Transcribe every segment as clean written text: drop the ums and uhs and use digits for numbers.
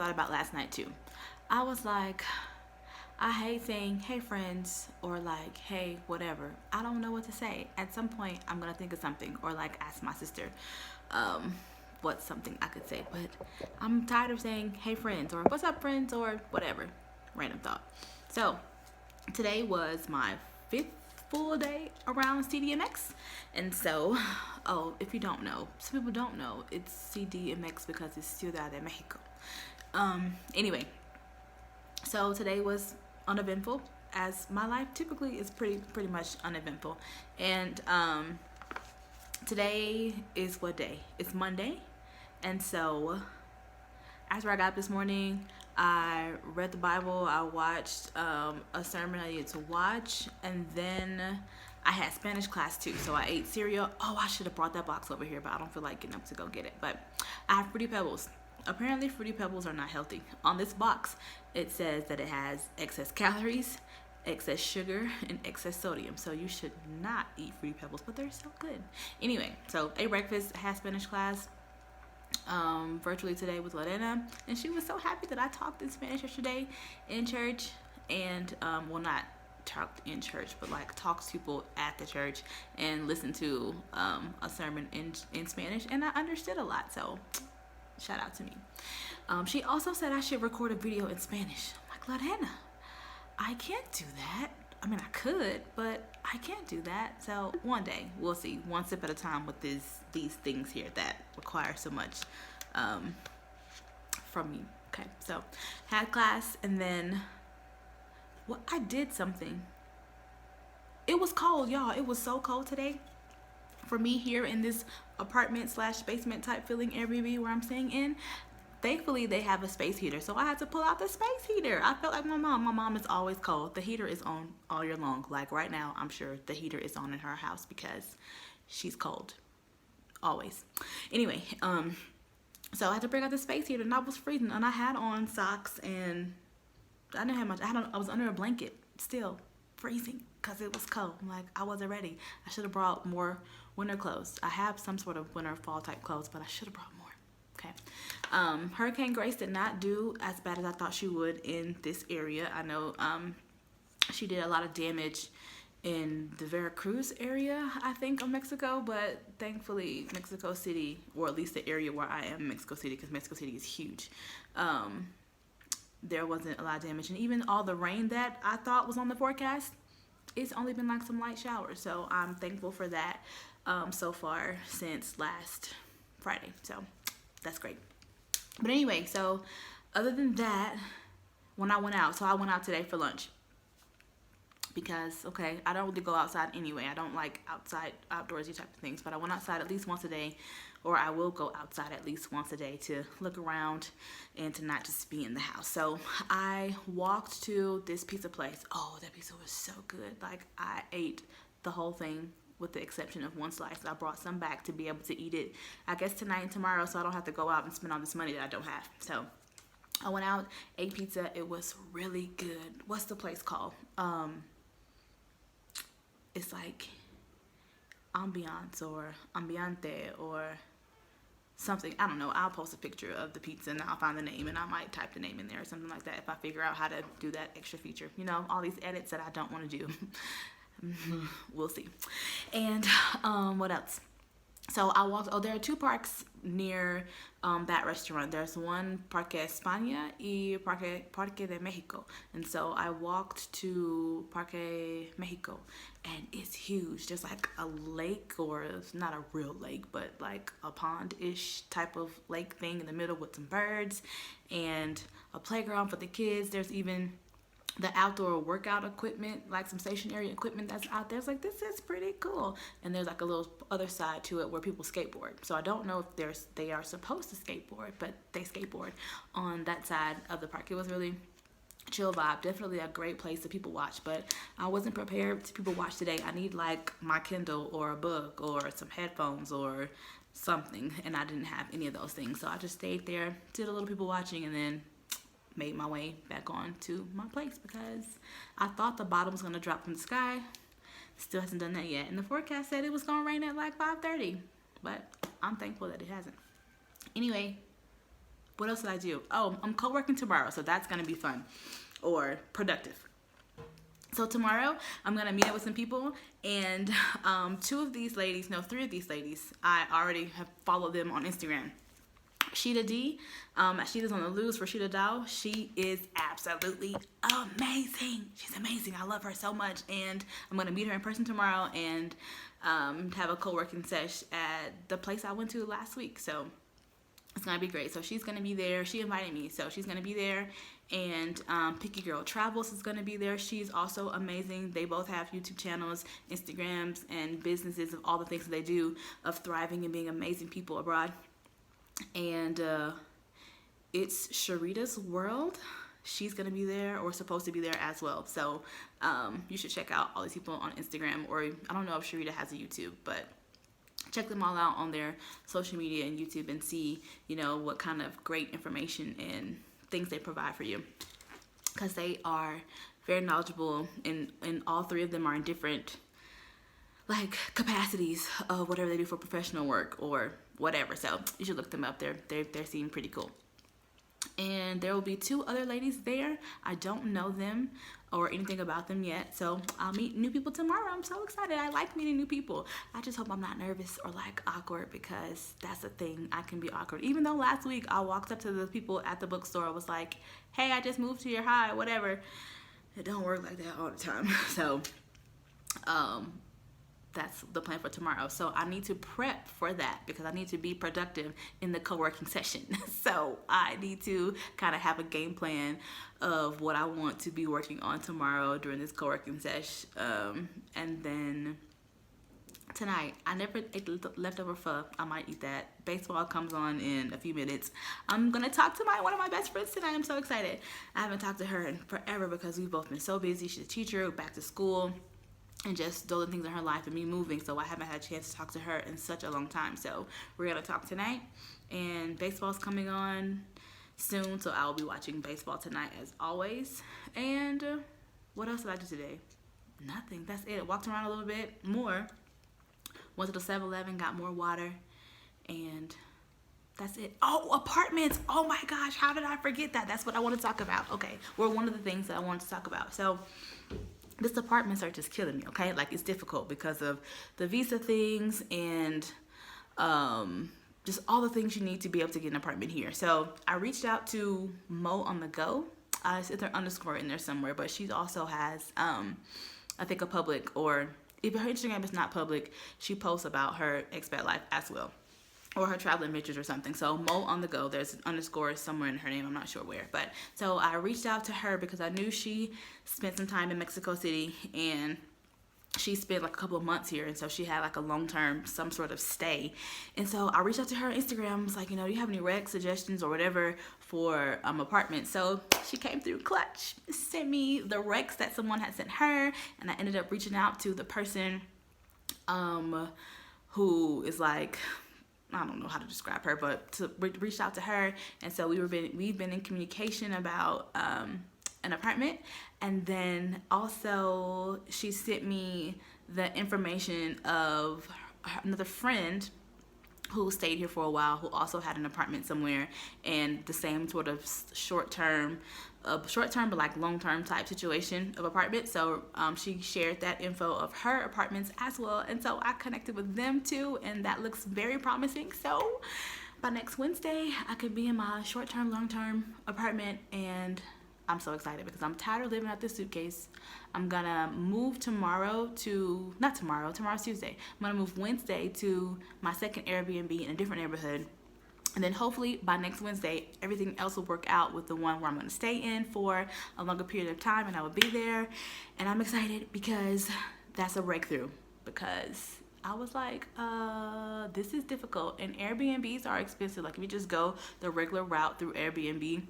thought about last night too. I was like, I hate saying, hey friends, or like, hey, whatever. I don't know what to say. At some point, I'm going to think of something, or like ask my sister um, what's something I could say. But I'm tired of saying, hey friends, or what's up friends, or whatever. Random thought. So, today was my fifth full day around CDMX. And so, oh, if you don't know, some people don't know, it's CDMX because it's Ciudad de Mexico. Anyway, so today was uneventful, as my life typically is pretty much uneventful. And today is what day? It's Monday. And so after I got up this morning, I read the Bible, I watched a sermon I needed to watch, and then I had Spanish class too. So I ate cereal. Oh, I should have brought that box over here, but I don't feel like getting up to go get it. But I have Fruity Pebbles. Apparently, Fruity Pebbles are not healthy. On this box, it says that it has excess calories, excess sugar, and excess sodium. So you should not eat Fruity Pebbles, but they're so good. Anyway, so ate breakfast, had Spanish class virtually today with Lorena, and she was so happy that I talked in Spanish yesterday in church, and well, not talked in church, but like talked to people at the church and listened to a sermon in Spanish, and I understood a lot. So shout out to me. She also said I should record a video in Spanish. I'm like, Lorena, I can't do that. I mean, I could, but I can't do that. So one day, we'll see. One sip at a time with these things here that require so much from me. Okay, so had class, and then I did something. It was cold, y'all. It was so cold today for me here in this apartment slash basement type feeling Airbnb where I'm staying in. Thankfully, they have a space heater, so I had to pull out the space heater. I felt like my mom. My mom is always cold. The heater is on all year long. Like right now, I'm sure the heater is on in her house because she's cold. Always. Anyway, so I had to bring out the space heater, and I was freezing, and I had on socks, and I didn't have much. I was under a blanket, still freezing because it was cold. I'm like, I wasn't ready. I should have brought more winter clothes. I have some sort of winter fall type clothes, but I should have brought more. Okay. Hurricane Grace did not do as bad as I thought she would in this area. I know she did a lot of damage in the Veracruz area, I think, of Mexico, but thankfully Mexico City, or at least the area where I am in Mexico City, because Mexico City is huge, there wasn't a lot of damage. And even all the rain that I thought was on the forecast, it's only been like some light showers. So I'm thankful for that so far since last Friday. So that's great. But anyway, so other than that, when I went out, so I went out today for lunch because, okay, I don't really go outside anyway. I don't like outdoorsy type of things, but I went outside at least once a day, or I will go outside at least once a day to look around and to not just be in the house. So I walked to this pizza place. Oh, that pizza was so good. Like, I ate the whole thing with the exception of one slice. I brought some back to be able to eat it, I guess, tonight and tomorrow, so I don't have to go out and spend all this money that I don't have. So I went out, ate pizza. It was really good. What's the place called? It's like Ambiance or Ambiente or something. I don't know. I'll post a picture of the pizza and I'll find the name, and I might type the name in there or something like that if I figure out how to do that extra feature. You know, all these edits that I don't want to do. We'll see. And what else? So I walked. Oh, there are two parks near that restaurant. There's one Parque España y Parque de Mexico. And so I walked to Parque Mexico, and it's huge. There's like a lake, or it's not a real lake, but like a pond-ish type of lake thing in the middle with some birds and a playground for the kids. There's even the outdoor workout equipment, like some stationary equipment that's out there. It's like, this is pretty cool. And there's like a little other side to it where people skateboard. So I don't know if they are supposed to skateboard, but they skateboard on that side of the park. It was really chill vibe. Definitely a great place to people watch, but I wasn't prepared to people watch today. I need like my Kindle or a book or some headphones or something, and I didn't have any of those things. So I just stayed there, did a little people watching, and then made my way back on to my place because I thought the bottom was going to drop from the sky. Still hasn't done that yet. And the forecast said it was going to rain at like 5:30, but I'm thankful that it hasn't. Anyway, What else did I do? Oh, I'm co-working tomorrow, so that's gonna be fun or productive. So tomorrow I'm gonna meet up with some people, and three of these ladies, I already have followed them on Instagram. Sheeta D, Sheeta's on the loose for Sheeta Dow. She is absolutely amazing. She's amazing. I love her so much, and I'm gonna meet her in person tomorrow and have a co-working sesh at the place I went to last week. So it's gonna be great. So she's gonna be there. She invited me, so she's gonna be there. And Picky Girl Travels is gonna be there. She's also amazing. They both have YouTube channels, Instagrams, and businesses of all the things that they do of thriving and being amazing people abroad. And it's Sharita's World. She's gonna be there, or supposed to be there as well. So you should check out all these people on Instagram, or I don't know if Sharita has a YouTube, but check them all out on their social media and YouTube and see, you know, what kind of great information and things they provide for you, because they are very knowledgeable, and all three of them are in different like capacities of whatever they do for professional work or whatever. So you should look them up. They seem pretty cool. And there will be two other ladies there. I don't know them or anything about them yet, so I'll meet new people tomorrow. I'm so excited. I like meeting new people. I just hope I'm not nervous or like awkward, because that's the thing. I can be awkward. Even though last week I walked up to the people at the bookstore, I was like, hey, I just moved here, hi, whatever. It don't work like that all the time. So that's the plan for tomorrow. So I need to prep for that, because I need to be productive in the co-working session. So I need to kind of have a game plan of what I want to be working on tomorrow during this co-working sesh. And then tonight, I never ate leftover pho. I might eat that. Baseball comes on in a few minutes. I'm gonna talk to one of my best friends tonight. I'm so excited. I haven't talked to her in forever because we've both been so busy. She's a teacher, back to school, and just those things in her life and me moving, so I haven't had a chance to talk to her in such a long time. So we're gonna talk tonight, and baseball's coming on soon, so I'll be watching baseball tonight as always. And what else did I do today? Nothing. That's it. Walked around a little bit more, went to the 7-Eleven, got more water, and that's it. Oh, apartments. Oh my gosh, how did I forget that? That's what I want to talk about. Okay, well, one of the things that I wanted to talk about. So this apartment search is killing me, okay? Like, it's difficult because of the visa things and just all the things you need to be able to get an apartment here. So I reached out to Mo on the Go. It's there underscore in there somewhere, but she also has, I think, a public, or if her Instagram is not public, she posts about her expat life as well, or her traveling adventures or something. So Mo on the Go, there's an underscore somewhere in her name, I'm not sure where. But so I reached out to her because I knew she spent some time in Mexico City, and she spent like a couple of months here, and so she had like a long-term, some sort of stay. And so I reached out to her on Instagram. I was like, you know, do you have any rec suggestions or whatever for apartments? So she came through clutch, sent me the recs that someone had sent her, and I ended up reaching out to the person who is like, I don't know how to describe her, but reached out to her, and so we've been in communication about an apartment. And then also she sent me the information of another friend who stayed here for a while, who also had an apartment somewhere, and the same sort of short-term but like long-term type situation of apartment. So she shared that info of her apartments as well, and so I connected with them too, and that looks very promising. So by next Wednesday, I could be in my short-term, long-term apartment, and I'm so excited because I'm tired of living out this suitcase. I'm gonna move tomorrow's Tuesday. I'm gonna move Wednesday to my second Airbnb in a different neighborhood. And then hopefully by next Wednesday, everything else will work out with the one where I'm gonna stay in for a longer period of time, and I will be there. And I'm excited because that's a breakthrough, because I was like, this is difficult, and Airbnbs are expensive. Like, if you just go the regular route through Airbnb,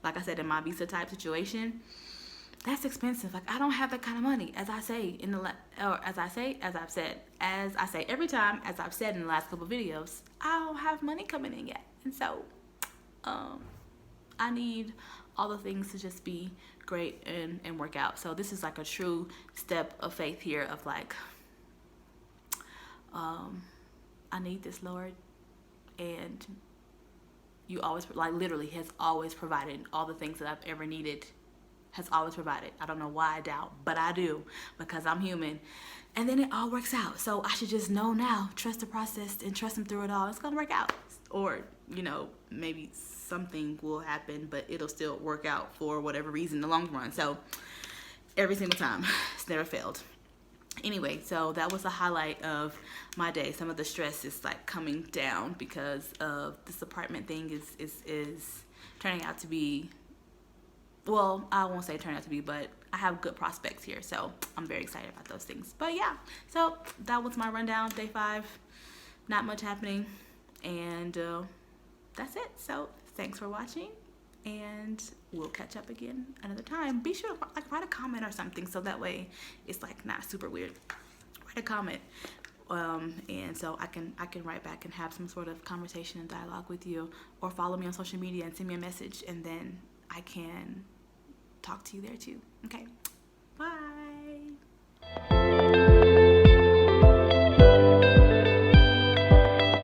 like I said, in my visa type situation, that's expensive. Like, I don't have that kind of money, as I say every time, as I've said in the last couple of videos, I don't have money coming in yet. And so I need all the things to just be great and work out. So this is like a true step of faith here of like, I need this, Lord, and You always, like, literally has always provided all the things that I've ever needed. Has always provided. I don't know why I doubt, but I do, because I'm human. And then it all works out. So I should just know now, trust the process and trust him through it all. It's going to work out. Or, you know, maybe something will happen, but it'll still work out for whatever reason in the long run. So every single time, it's never failed. Anyway, so that was the highlight of my day. Some of the stress is like coming down because of this apartment thing is turning out to be, well, I won't say turn out to be, but I have good prospects here, so I'm very excited about those things. But yeah, so that was my rundown, day 5. Not much happening, and that's it. So thanks for watching, and we'll catch up again another time. Be sure to like write a comment or something, so that way it's like not super weird. Write a comment, and so I can write back and have some sort of conversation and dialogue with you, or follow me on social media and send me a message, and then I can talk to you there too. Okay, bye.